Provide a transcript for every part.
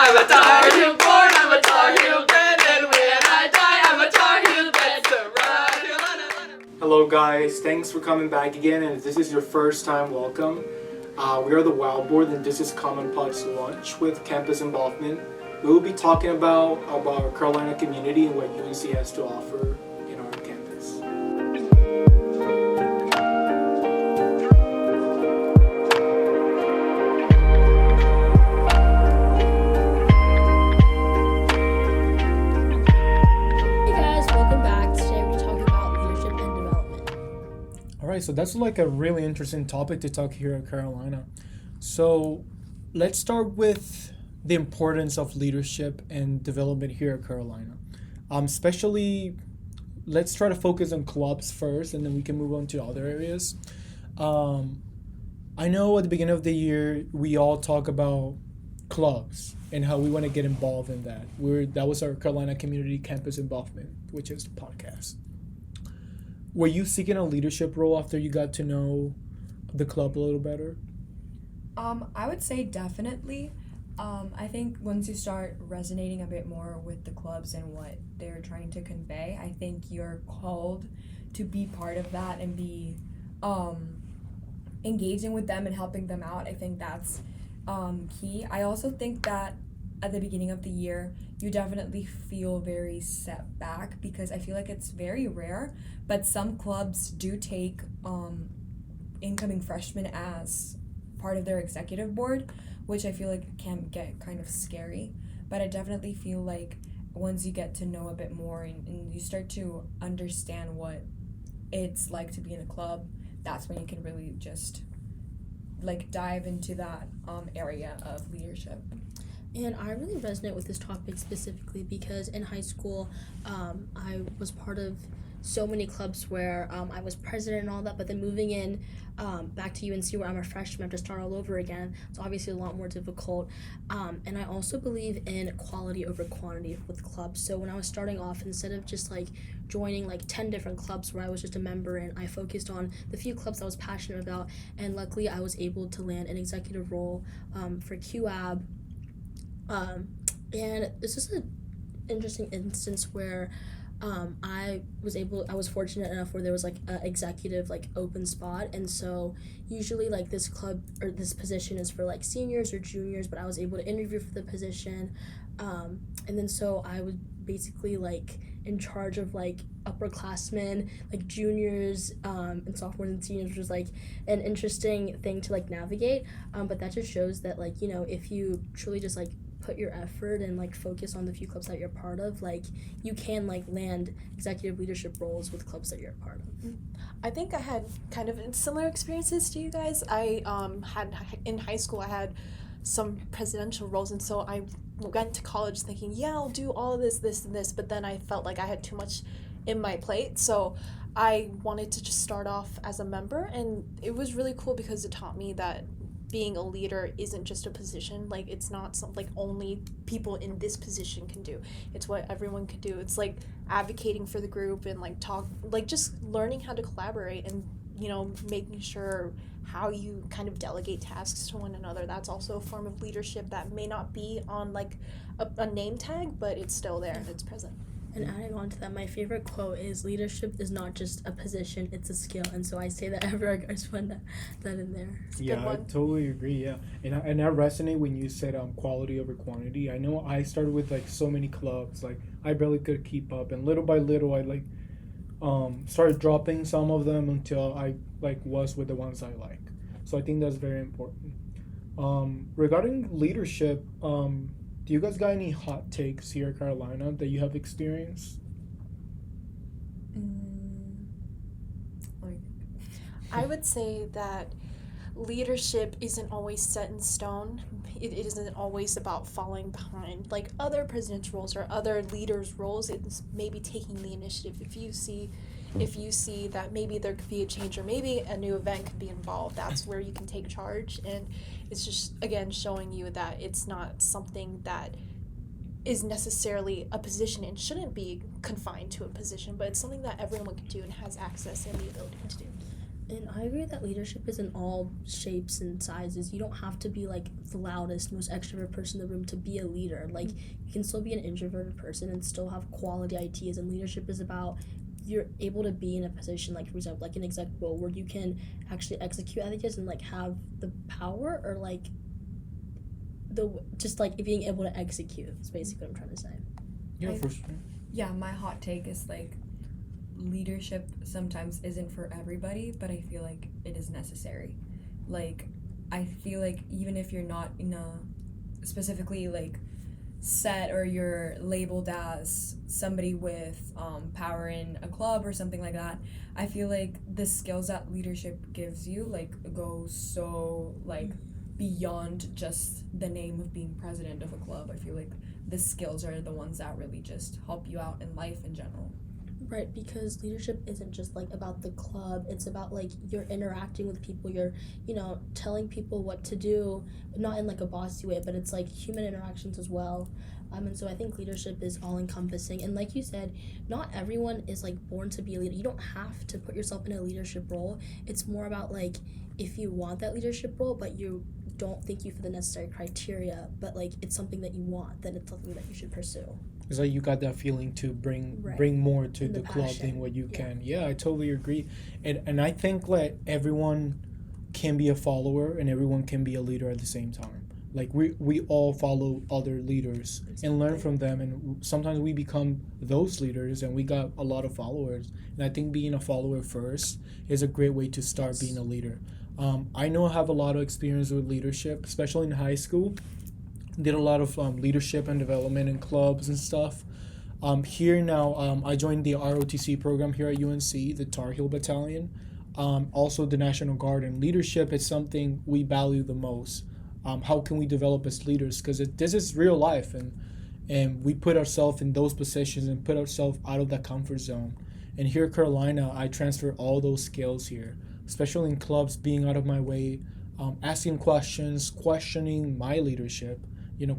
I'm a Tar Heel born, I'm a Tar Heel bred, and when I die, I'm a Tar Heel bred. So run. Hello guys, thanks for coming back again, and if this is your first time, welcome. We are the WOW Board, and this is Common Pods Lunch with campus involvement. We will be talking about our Carolina community and what UNC has to offer in our campus. Hey guys, welcome back. Today we're talking about leadership and development. Alright, so that's like a really interesting topic to talk here at Carolina. So let's start with the importance of leadership and development here at Carolina. Especially, let's try to focus on clubs first, and then we can move on to other areas. I know at the beginning of the year, we all talk about clubs and how we want to get involved in that. That was our Carolina Community Campus Involvement, which is the podcast. Were you seeking a leadership role after you got to know the club a little better? I would say definitely. I think once you start resonating a bit more with the clubs and what they're trying to convey, I think you're called to be part of that and be engaging with them and helping them out. I think that's key. I also think that at the beginning of the year, you definitely feel very set back because I feel like it's very rare, but some clubs do take incoming freshmen as part of their executive board, which I feel like can get kind of scary. But I definitely feel like once you get to know a bit more and you start to understand what it's like to be in a club, that's when you can really just like dive into that area of leadership. And I really resonate with this topic specifically because in high school, I was part of so many clubs where I was president and all that, but then moving in back to UNC where I'm a freshman, I have to start all over again. It's obviously a lot more difficult. And I also believe in quality over quantity with clubs. So when I was starting off, instead of just like joining like 10 different clubs where I was just a member and I focused on the few clubs I was passionate about, and luckily I was able to land an executive role for QAB. And this is an interesting instance where I was fortunate enough where there was like an executive like open spot, and so usually like this club or this position is for like seniors or juniors, but I was able to interview for the position, and then so I was basically like in charge of like upperclassmen, like juniors and sophomores and seniors, which was like an interesting thing to like navigate, but that just shows that like, you know, if you truly just like put your effort and like focus on the few clubs that you're part of, like you can like land executive leadership roles with clubs that you're a part of. I think I had kind of similar experiences to you guys. I had in high school I had some presidential roles, and so I went to college thinking, yeah, I'll do all of this and this, but then I felt like I had too much in my plate, so I wanted to just start off as a member, and it was really cool because it taught me that being a leader isn't just a position. Like, it's not something like only people in this position can do. It's what everyone can do. It's like advocating for the group and like just learning how to collaborate and, you know, making sure how you kind of delegate tasks to one another. That's also a form of leadership that may not be on like a name tag, but it's still there and it's present. And adding on to that, my favorite quote is, leadership is not just a position, it's a skill. And so I say that everywhere. I just want that in there. Yeah, I totally agree, yeah. And I resonate when you said quality over quantity. I know I started with like so many clubs, like I barely could keep up. And little by little, I like started dropping some of them until I like was with the ones I like. So I think that's very important. Regarding leadership, do you guys got any hot takes here at Carolina that you have experienced? I would say that leadership isn't always set in stone. It isn't always about falling behind like other president's roles or other leaders' roles. It's maybe taking the initiative. If you see that maybe there could be a change or maybe a new event could be involved, that's where you can take charge. And it's just, again, showing you that it's not something that is necessarily a position and shouldn't be confined to a position, but it's something that everyone can do and has access and the ability to do. And I agree that leadership is in all shapes and sizes. You don't have to be like the loudest, most extrovert person in the room to be a leader. Like, you can still be an introverted person and still have quality ideas. And leadership is about you're able to be in a position, like for example, like an exec role where you can actually execute ideas and like have the power or like just like being able to execute is basically what I'm trying to say. Yeah, for sure. Yeah, my hot take is like leadership sometimes isn't for everybody, but I feel like it is necessary. Like, I feel like even if you're not in a specifically like set or you're labeled as somebody with power in a club or something like that, I feel like the skills that leadership gives you like go so like beyond just the name of being president of a club. I feel like the skills are the ones that really just help you out in life in general. Right, because leadership isn't just like about the club, it's about like you're interacting with people, you're, telling people what to do, not in like a bossy way, but it's like human interactions as well. And so I think leadership is all encompassing, and like you said, not everyone is like born to be a leader. You don't have to put yourself in a leadership role. It's more about like if you want that leadership role but you don't think you fit the necessary criteria, but like it's something that you want, then it's something that you should pursue. It's like you got that feeling to bring more to the club than what you can. Yeah, I totally agree. And I think like everyone can be a follower and everyone can be a leader at the same time. Like we all follow other leaders and learn from them, and sometimes we become those leaders and we got a lot of followers. And I think being a follower first is a great way to start being a leader. I know I have a lot of experience with leadership, especially in high school. Did a lot of leadership and development in clubs and stuff. Here now, I joined the ROTC program here at UNC, the Tar Heel Battalion. Also the National Guard, and leadership is something we value the most. How can we develop as leaders? Because this is real life, and we put ourselves in those positions and put ourselves out of that comfort zone. And here at Carolina, I transfer all those skills here, especially in clubs, being out of my way, asking questions, questioning my leadership,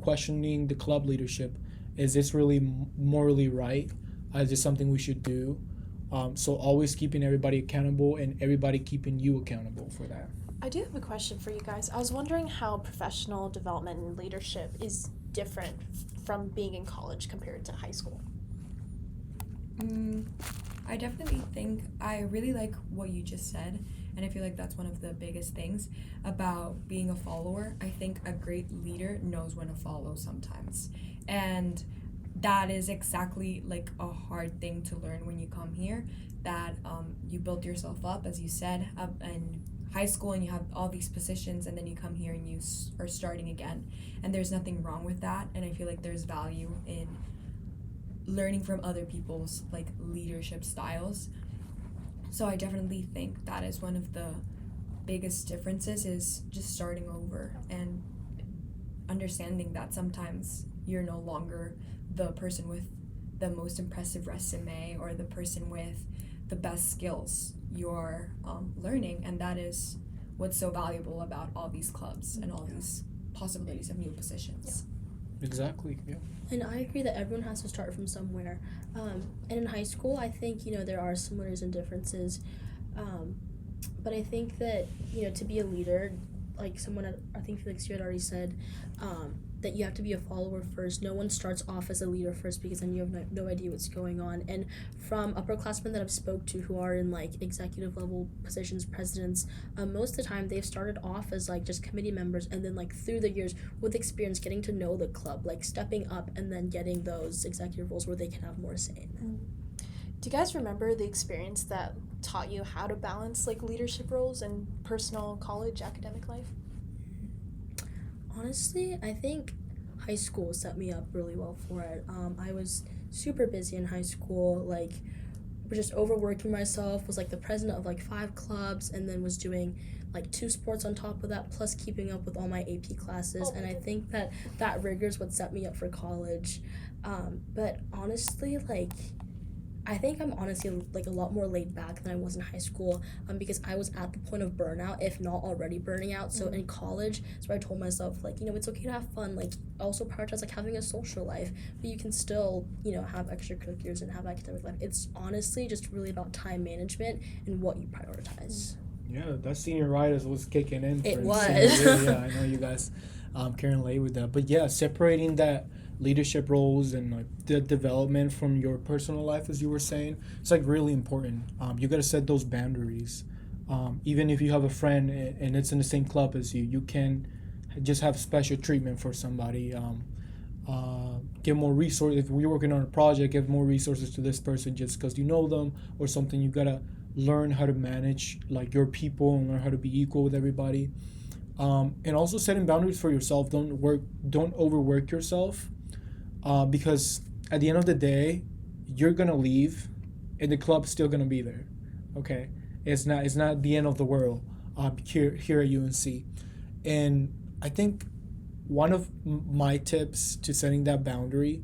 questioning the club leadership. Is this really morally right? Is this something we should do? So always keeping everybody accountable and everybody keeping you accountable for that. I do have a question for you guys. I was wondering how professional development and leadership is different from being in college compared to high school. I definitely think I really like what you just said, and I feel like that's one of the biggest things about being a follower. I think a great leader knows when to follow sometimes, and that is exactly like a hard thing to learn when you come here, that you built yourself up, as you said, up in high school, and you have all these positions, and then you come here and you are starting again, and there's nothing wrong with that. And I feel like there's value in learning from other people's like leadership styles. So I definitely think that is one of the biggest differences, is just starting over and understanding that sometimes you're no longer the person with the most impressive resume or the person with the best skills. You're learning, and that is what's so valuable about all these clubs and all these possibilities of new positions. Exactly, yeah. And I agree that everyone has to start from somewhere. And in high school, I think, there are similarities and differences. But I think that, to be a leader, like I think Felix, you had already said, that you have to be a follower first. No one starts off as a leader first, because then you have no idea what's going on. And from upperclassmen that I've spoke to who are in like executive level positions, presidents, most of the time they've started off as like just committee members, and then like through the years with experience getting to know the club, like stepping up and then getting those executive roles where they can have more say in them. Do you guys remember the experience that taught you how to balance like leadership roles and personal college academic life? Honestly, I think high school set me up really well for it. I was super busy in high school, like just overworking myself, was like the president of like 5 clubs, and then was doing like 2 sports on top of that, plus keeping up with all my AP classes. And I think that rigor is what set me up for college. But honestly, like I think I'm honestly like a lot more laid back than I was in high school, because I was at the point of burnout, if not already burning out. So in college, that's where I told myself, like, it's okay to have fun, like also prioritize like having a social life, but you can still, have extracurriculars and have academic life. It's honestly just really about time management and what you prioritize. Yeah, that senioritis was kicking in. It for was. senior year. Yeah, I know you guys can relate with that. But yeah, separating that leadership roles and like the development from your personal life, as you were saying, it's like really important. You got to set those boundaries. Even if you have a friend and it's in the same club as you, you can just have special treatment for somebody. Give more resources. If we're working on a project, give more resources to this person just because you know them or something. You gotta learn how to manage like your people and learn how to be equal with everybody. And also setting boundaries for yourself. Don't overwork yourself, because at the end of the day, you're gonna leave, and the club's still gonna be there. Okay, it's not the end of the world. Here at UNC, and I think one of my tips to setting that boundary,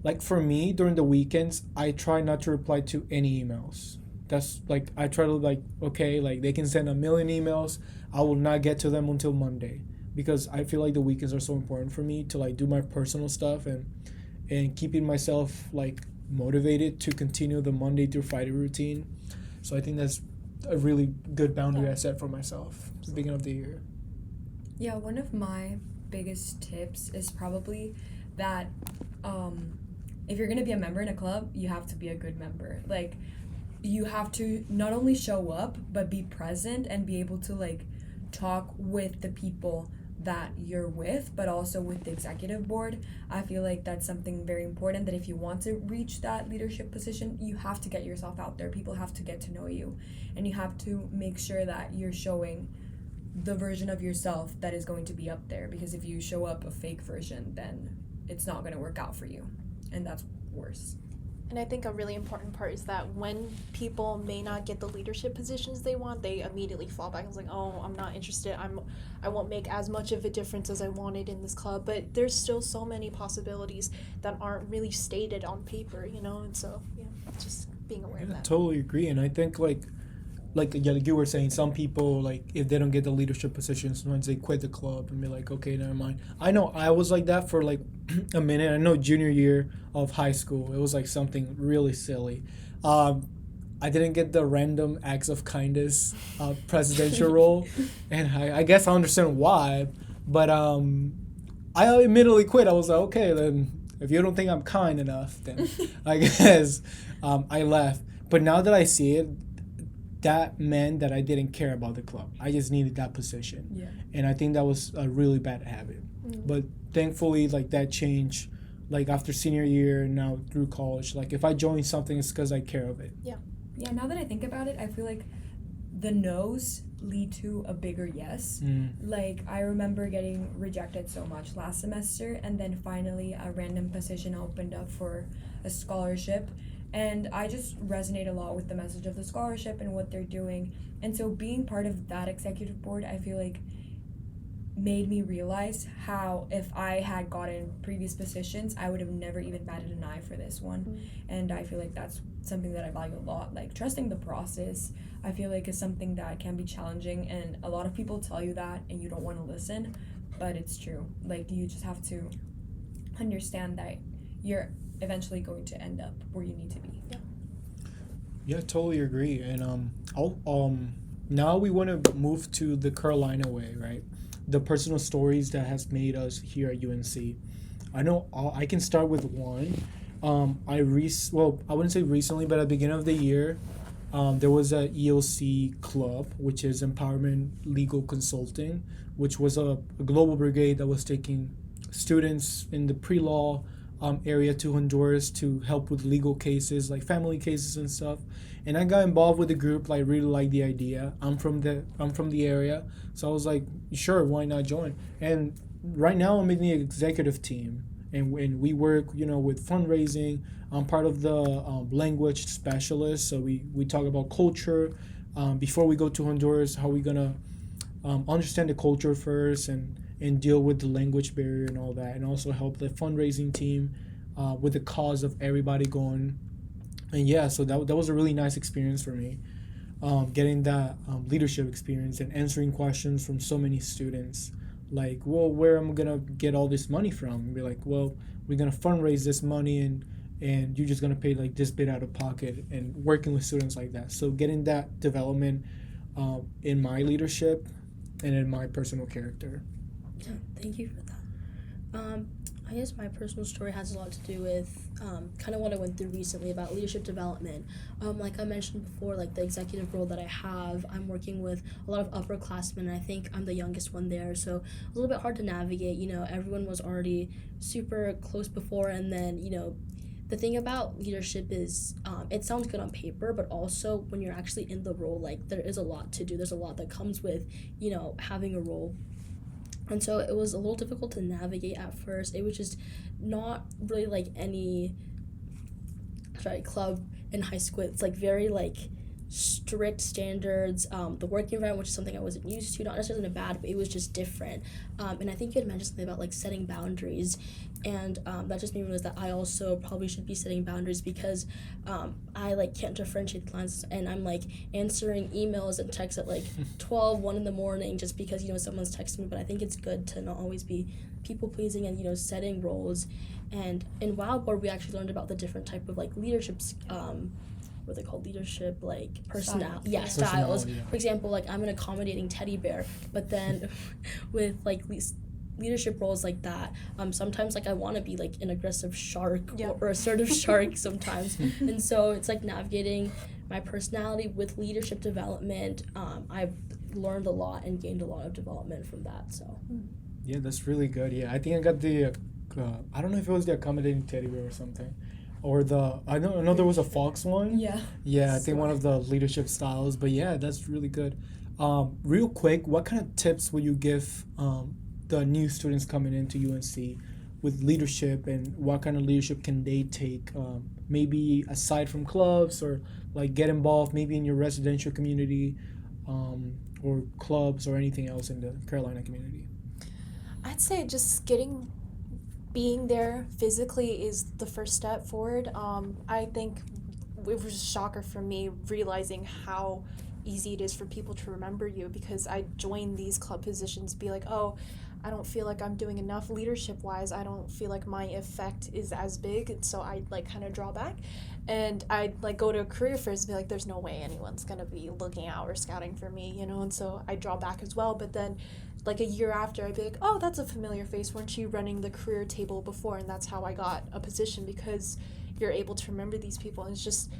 like for me during the weekends, I try not to reply to any emails. That's like I try to like, okay, like they can send a million emails, I will not get to them until Monday, because I feel like the weekends are so important for me to like do my personal stuff and keeping myself like motivated to continue the Monday through Friday routine. So I think that's a really good boundary I set for myself at the beginning of the year. Yeah, one of my biggest tips is probably that if you're going to be a member in a club, you have to be a good member. Like, you have to not only show up, but be present and be able to, like, talk with the people that you're with, but also with the executive board. I feel like that's something very important, that if you want to reach that leadership position, you have to get yourself out there. People have to get to know you, and you have to make sure that you're showing the version of yourself that is going to be up there, because if you show up a fake version, then it's not going to work out for you, and that's worse. And I think a really important part is that when people may not get the leadership positions they want, they immediately fall back and it's like, oh, I'm not interested. I won't make as much of a difference as I wanted in this club. But there's still so many possibilities that aren't really stated on paper, you know. And so, yeah, just being aware of Yeah, that. totally agree. And I think like you were saying, some people, like, if they don't get the leadership positions, sometimes they quit the club and be like, okay, never mind. I know I was like that for like a minute. I know junior year of high school, it was like something really silly. I didn't get the random acts of kindness presidential role, and I guess I understand why, but I immediately quit. I was like, okay, then if you don't think I'm kind enough, then I guess I left. But now that I see it, that meant that I didn't care about the club. I just needed that position. Yeah. And I think that was a really bad habit. But thankfully, like, that changed, like, after senior year and now through college. Like, if I join something, it's because I care of it. Yeah, now that I think about it, I feel like the no's lead to a bigger yes. Like, I remember getting rejected so much last semester, and then finally a random position opened up for a scholarship. And I just resonate a lot with the message of the scholarship and what they're doing. And so being part of that executive board, I feel like made me realize how if I had gotten previous positions, I would have never even batted an eye for this one. And I feel like that's something that I value a lot. Like, trusting the process, I feel like, is something that can be challenging. And a lot of people tell you that and you don't want to listen, but it's true. Like, you just have to understand that you're eventually going to end up where you need to be. Yeah, totally agree. And now we want to move to the Carolina way, right? The personal stories that has made us here at UNC. I know I can start with one. I wouldn't say recently, but at the beginning of the year, there was a ELC club, which is Empowerment Legal Consulting, which was a global brigade that was taking students in the pre-law area to Honduras to help with legal cases, like family cases and stuff. And I got involved with the group. I really liked the idea. I'm from the area, so I was like, sure, why not join? And right now I'm in the executive team, and we work, with fundraising. I'm part of the language specialist, so we talk about culture before we go to Honduras. How we gonna understand the culture first and deal with the language barrier and all that, and also help the fundraising team with the cause of everybody going. And yeah, so that was a really nice experience for me, getting that leadership experience and answering questions from so many students, like, well, where am I gonna get all this money from? And be like, well, we're gonna fundraise this money, and you're just gonna pay like this bit out of pocket, and working with students like that. So getting that development in my leadership and in my personal character. Yeah, thank you for that. I guess my personal story has a lot to do with kind of what I went through recently about leadership development. Like I mentioned before, like the executive role that I have, I'm working with a lot of upperclassmen, and I think I'm the youngest one there, so a little bit hard to navigate. Everyone was already super close before, and then, the thing about leadership is it sounds good on paper, but also when you're actually in the role, like there is a lot to do. There's a lot that comes with, having a role. And so it was a little difficult to navigate at first. It was just not really like any club in high school. It's like very like strict standards. The working environment, which is something I wasn't used to, not necessarily in a bad, but it was just different. And I think you had mentioned something about like setting boundaries. And that just made me realize that I also probably should be setting boundaries, because I like can't differentiate the lines, and I'm like answering emails and texts at like 1 in the morning just because someone's texting me. But I think it's good to not always be people pleasing and setting roles. And in WOW Board, we actually learned about the different type of like leaderships. What are they called? Leadership, like personality. Yeah, styles. Yeah. For example, like I'm an accommodating teddy bear, but then with like leadership roles like that, sometimes like I want to be like an aggressive shark or assertive shark sometimes. And so it's like navigating my personality with leadership development. I've learned a lot and gained a lot of development from that. So Yeah, that's really good. Yeah, I think I got the I don't know if it was the accommodating teddy bear or something, or I know there was a fox one. Yeah, I think one of the leadership styles. But yeah, that's really good. Real quick, what kind of tips would you give the new students coming into UNC with leadership, and what kind of leadership can they take, maybe aside from clubs, or like get involved maybe in your residential community, or clubs or anything else in the Carolina community? I'd say just being there physically is the first step forward. I think it was a shocker for me realizing how easy it is for people to remember you, because I joined these club positions be like, oh, I don't feel like I'm doing enough leadership wise. I don't feel like my effect is as big, and so I like kind of draw back. And I'd like go to a career fairs and be like, there's no way anyone's gonna be looking out or scouting for me, and so I draw back as well. But then like a year after, I'd be like, oh, that's a familiar face. Weren't you running the career table before? And that's how I got a position, because you're able to remember these people. And it's just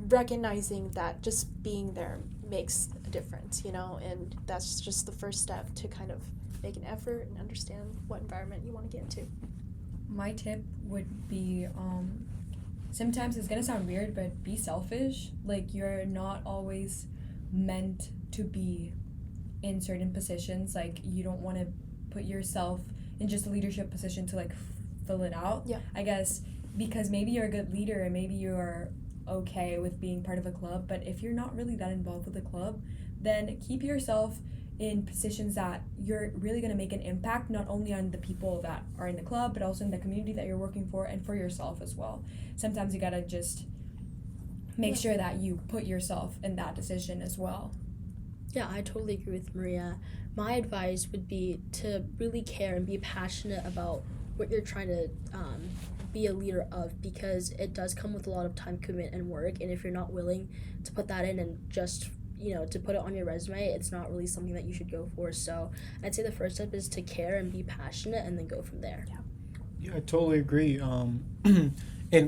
recognizing that just being there makes a difference, and that's just the first step to kind of make an effort and understand what environment you want to get into. My tip would be, sometimes it's gonna sound weird, but be selfish. Like, you're not always meant to be in certain positions. Like, you don't want to put yourself in just a leadership position to like fill it out. I guess, because maybe you're a good leader and maybe you're okay with being part of a club, but if you're not really that involved with the club, then keep yourself in positions that you're really going to make an impact, not only on the people that are in the club, but also in the community that you're working for, and for yourself as well. Sometimes you got to just make sure that you put yourself in that decision as well. Yeah, I totally agree with Maria. My advice would be to really care and be passionate about what you're trying to be a leader of, because it does come with a lot of time commitment and work, and if you're not willing to put that in and just to put it on your resume, it's not really something that you should go for. So I'd say the first step is to care and be passionate, and then go from there. Yeah, I totally agree. And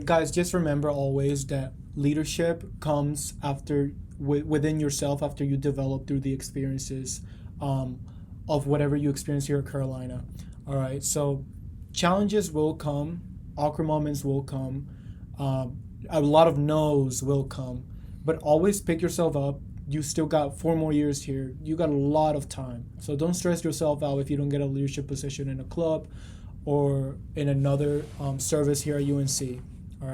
guys, just remember always that leadership comes after within yourself, after you develop through the experiences of whatever you experience here at Carolina. All right, so challenges will come, awkward moments will come, a lot of no's will come, but always pick yourself up. You still got 4 more years here. You got a lot of time. So don't stress yourself out if you don't get a leadership position in a club or in another service here at UNC. All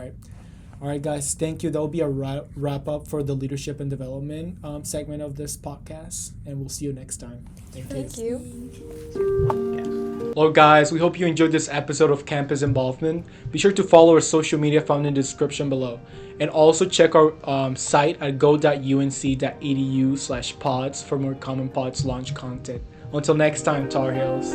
right, guys, thank you. That will be a wrap up for the leadership and development segment of this podcast, and we'll see you next time. Thank you. Hello, guys. We hope you enjoyed this episode of Campus Involvement. Be sure to follow our social media found in the description below, and also check our site at go.unc.edu/pods for more Common Pods launch content. Until next time, Tar Heels.